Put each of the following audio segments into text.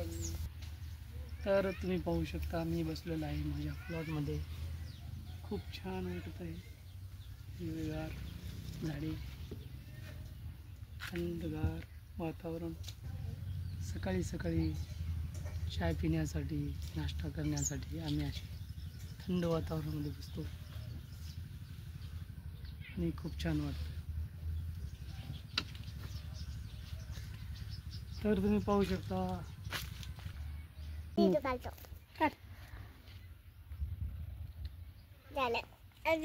मित्रांनो, तर तुम्ही पाहू शकता मी बसलेलो आहे माझ्या प्लॉटमध्ये. खूप छान वाटत आहे. हिरवेगार झाडे, थंडगार वातावरण. सकाळी सकाळी चाय पिण्यासाठी, नाश्ता करण्यासाठी आम्ही असे थंड वातावरणामध्ये बसतो आणि खूप छान वाटतं. तर तुम्ही पाहू शकता.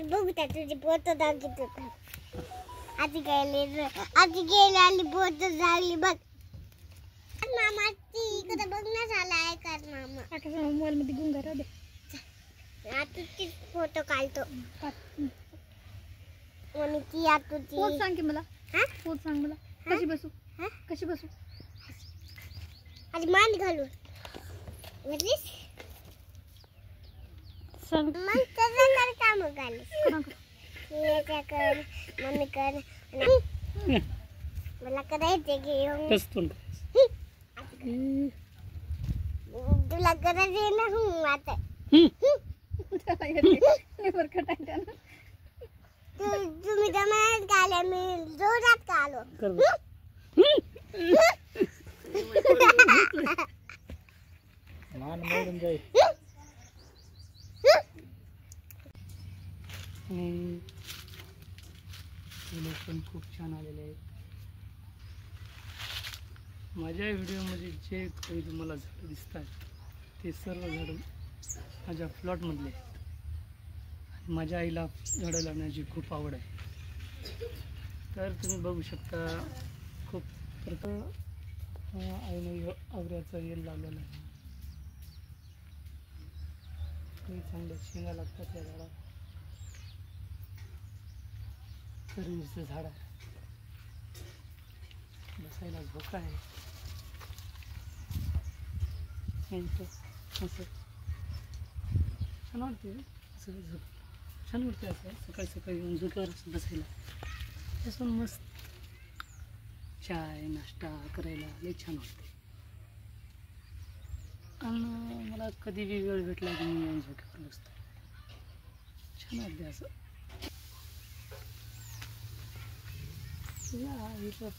बघू त्या तुझी बोट दाखवत होता. आधी गेले आली बोट झाली बघ. मामा ती इकडे बघणं झालाय कर मामा. आता मोबाईल मध्ये घेऊन घरा दे. आता ती फोटो काढतो. मम्मी ती आता ती फोटो सांग की मला. हां फोटो सांग मला. कशी बसू? हां कशी बसू? आज मान घालू. म्हणजे सांग मग कसं कर काम घालीस. ये कर मम्मी कर. मला करायचे घेऊन कसं तुला गरज आहे ना. आता तुम्ही जमात घाला मी जोरात का आलो. मान मोडून जाईल. आणि फुलं पण खूप छान आलेले आहेत. माझ्या व्हिडिओमध्ये जे काही तुम्हाला झाडं दिसतात ते सर्व झाडं माझ्या प्लॉटमधले आहेत. आणि माझ्या आईला झाडं लावण्याची खूप आवड आहे. तर तुम्ही बघू शकता खूप आईने आवऱ्याचा वेल लावलेला आहे. चांगल्या शेंगा लागतात या झाडाला. करंजीचं झाड आहे. बसायला झोका आहे. असं छान वाटते. असं झोप छान वाटते. असं सकाळी सकाळी येऊन झोक्यावर बसायला असं मस्त चाय नाश्ता करायला लई छान वाटते. आणि मला कधी बी वेळ भेटला की मी येऊन झोक्यावर बसतो. छान वाटते असं. या इथं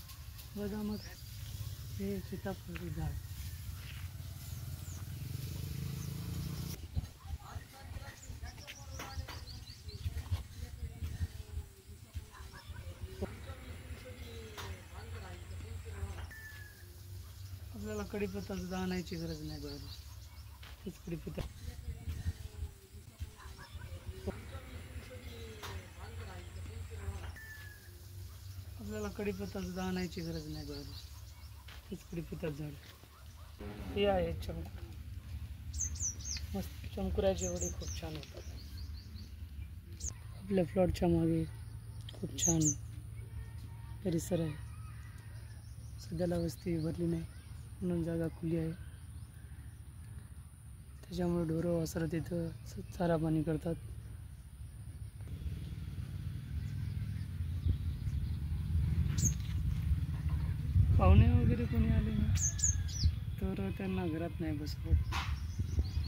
बदामात हे सीताफळ झाड. आपल्याला कढीपत्ता सुद्धा आणायची गरज नाही बघा. तेच कढीपत्ता आपल्याला कढीपत्ता सुद्धा आणायची गरज नाही बघा. तेच कढीपत्त्यात झाड. हे आहे चमकूर. मस्त चमकुराचे वडे खूप छान होतात. आपल्या प्लॉटच्या मागे खूप छान परिसर आहे. सध्याला वस्ती भरली नाही म्हणून जागा खुली आहे. त्याच्यामुळे ढोरं वासरं तिथं चारा पाणी करतात. पाहुणे वगैरे कोणी आले ना तर त्यांना घरात नाही बसवत.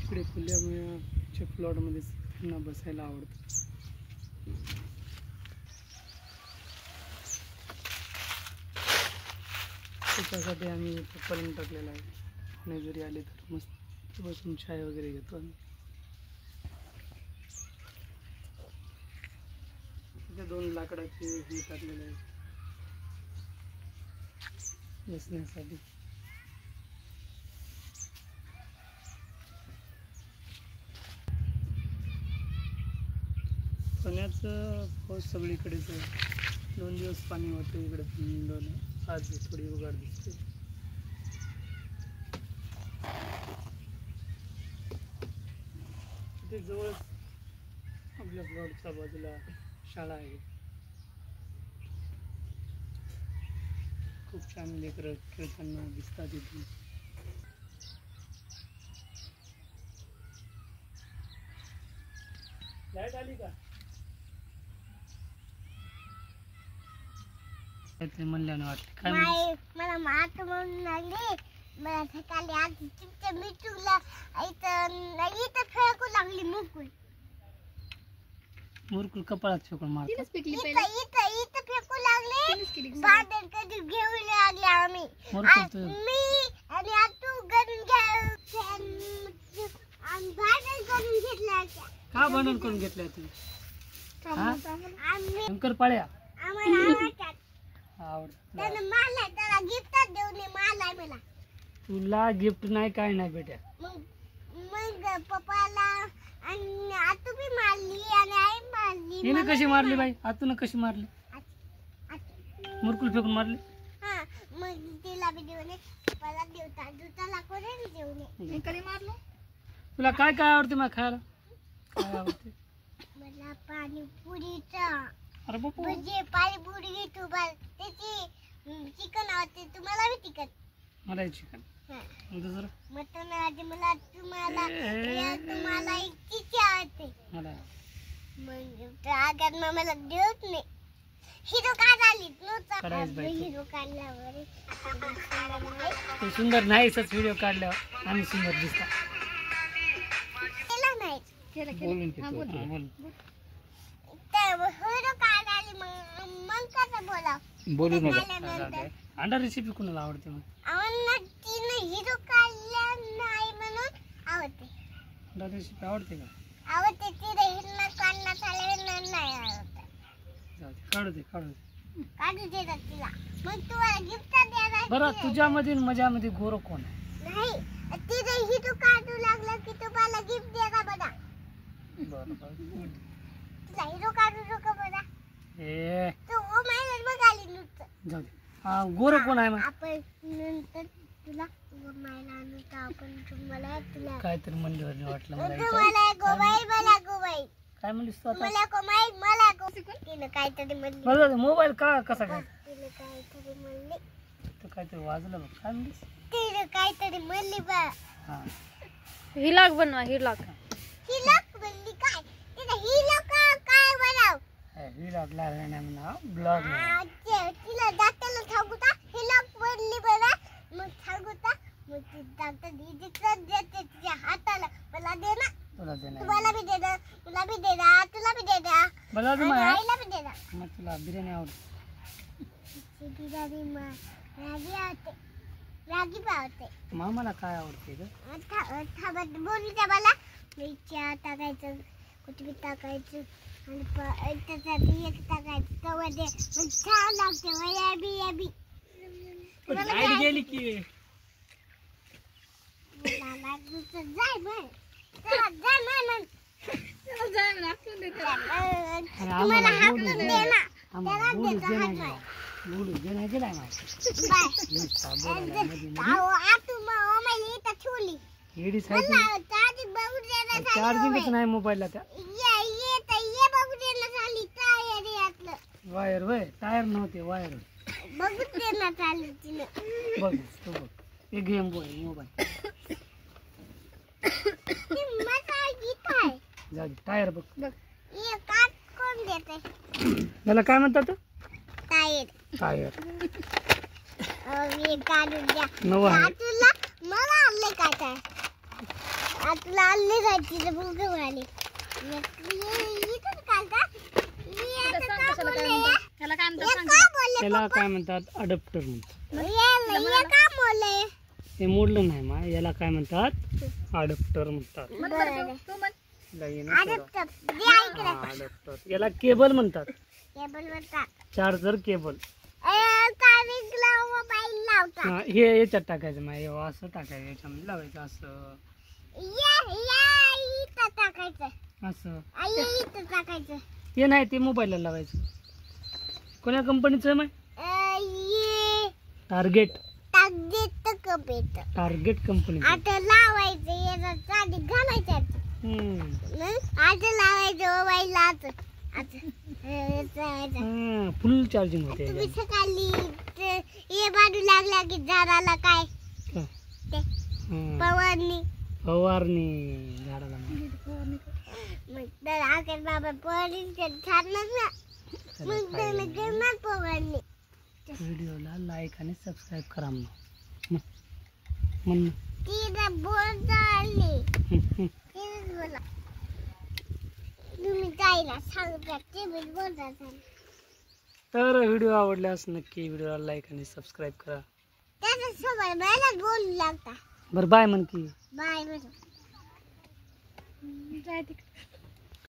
इकडे खुल्यामुळे प्लॉटमध्ये त्यांना बसायला आवडतं. त्याच्यासाठी आम्ही पलंग टाकलेला आहे. कोणी जरी आले तर मस्त बसून चाय वगैरे घेतो आम्ही. तिथे 2 लाकडाचे हे टाकलेले आहे बसण्यासाठी. पाण्याचं पाऊस सगळीकडेच आहे. 2 दिवस पाणी होतं इकडे पण. आज थोडी उघाड दिसते. तिथे जवळच आपल्या प्लॉटच्या बाजूला शाळा आहे. खूप छान लेकरं खेळताना दिसतात इथे. लाईट आली का? ते म्हणल्याने वाटते काय मला मात म्हणून लागली. मला सकाळी आज चिमच्या मिठूला इथं फेकू लागली मुकुल. मुरकुल कपाळात फेकून मारतात. इथं फेकू लागले. भांडण कधी घेऊ लागले आम्ही. मी आणि तू करून भांडण करून घेतलं. का भांडण करून घेतलंय तुम्ही? शंकर पाळ्या आम्हाला आवडत. त्यानं मारलाय. त्याला गिफ्ट देऊन मारलाय मला. तुला गिफ्ट नाही काय नाही बेटा. मग पप्पाला आणि आतू बी मारली आणि आई मारली. हिने कशी मारली बाई? आतून कशी मारली? मुरकुल फेकून मारली. हा मग तिला बी देऊन पप्पाला देवता दुताला कोणी देऊन कधी मारलो. तुला काय काय आवडते मग खायला? काय आवडते? मला पाणीपुरीचा. अरे बापू. भजी पाणीपुरी घेतो बस. त्याची चिकन आवडते. तुम्हाला बी चिकन? मला चिकन. दुसरं मटन आवडते. मला तुम्हाला चिची आवडते. मला मग आगात मला देत नाही. हिरो काढ आली काढायच बाई तू. हिरो काढल्यावर तू सुंदर नाहीच व्हिडिओ काढल्यावर आम्ही सुंदर दिसता. केला नाही. बोलून घे तू. हा, बोल. हिरो काढ आली मग कसं बोला. बोलू नका. अंडा रेसिपी कुणाला आवडते मग? आम्हाला तिने हिरो काढल्या नाही म्हणून आवडते. अंडा रेसिपी आवडते का? आवडते. तिने हिरो काढण्यात आले नाही आवडते. जाऊ दे, काढू दे काढू दे. काढू देतात तिला. मग तुम्हाला गिफ्ट द्यायला. बरं तुझ्यामध्ये मजामध्ये गोर कोण आहे? नाही तिने हिरो काढू लागला की तुम्हाला गिफ्ट द्यायला बघा. बरं बरं. तुला हिरो काढू नको बघा. ए तू ओ महिन्यात बघाली नुसतं. जाऊ दे. हा गोर कोण आहे मग? आपण नंतर तुला गोमायला आणू तर आपण तुम्हाला तुला काहीतरी म्हणली वाटलं मला इथं. तुम्हाला गोबाई मला गोबाई काय म्हणलीस तू आता? मला गोमाई मला तिने काहीतरी म्हणली. बरं मोबाईल का कसा काय? तिने काहीतरी म्हणली. तू काहीतरी वाजलं बघ. काय म्हणलीस? तिने काहीतरी म्हणली बा. हा हिलाक बनवा हिलाक. हिलक म्हणली काय? तिने हिलक काय बनाव? ही लागला नाही म्हणा ब्लॉग. तिला दाताला सांगू का हिलक म्हणली बघा. मग सांगू का मग ती दाता देते तिच्या हाताला. मला दे ना. तुला देणार. तुम्हाला भी दे दे. तुला भी दे दे. तुला भी दे दे. मला तू आईला भी दे दे. मग तुला बिर्याणी आवडते? बिर्याणी रागी आवडते. रागी पावते. मामाला काय आवडते ग? थांबत बोलूच्या मला मिरच्या टाकायचं कोथिंबीर टाकायचं आणि त्याच्यात एक टाकायचं तवा दे. मग छान लागते. वयाबी याबी लाईट गेली की जाय बरं. चला जा ना. तुम्हाला हाकलून दे ना. त्याला देतो हात बाय. बोलू दे नाही गेलाय चार्जिंगच नाही मोबाईलला. त्या वायर वय टायर नव्हते वायर. बघ तू बघ. एक गेम बोल मोबाईल. जाऊ दे टायर बघ. याला काय म्हणतात? टायर. काढून द्या. नवा आहे. तुला मला आणले काय तुला आणले जायची भूक आली. त्याला काय म्हणतात? अडप्टर म्हणतात. हे मोडलं नाही मा. याला काय म्हणतात? अडप्टर म्हणतात. अडप्टर. याला केबल म्हणतात. Charger cable. हे याच्यात टाकायचं माय. असं टाकायचं याच्यामध्ये लावायचं असं असं. ते नाही ते मोबाईलला लावायचं. कोण्या कंपनीचं आहे माय? टार्गेट. Target company. आता लावायचं याचा चाडी घालायचं. आता लावायचं मोबाईलला. फुल चार्जिंग होते. तुम्ही सकाळी हे बाजू लागला की झाडाला काय फवारणी झाडाला. मग तर आकर बाबा पोलीस छानच ना. मग त्याला घेणार फवारणी. व्हिडिओला लाईक आणि सबस्क्राईब करा. मग म्हण तिला बोट झाली तिनेच बोला तुम्ही ताईला सांगता ते मी बोलतात तर व्हिडिओ आवडल्यास नक्की व्हिडिओला लाईक आणि सबस्क्राईब करा. त्याच्यासोबत मला बोलू लागता बरं बाय म्हण की बाय बरं जाय तिकडे.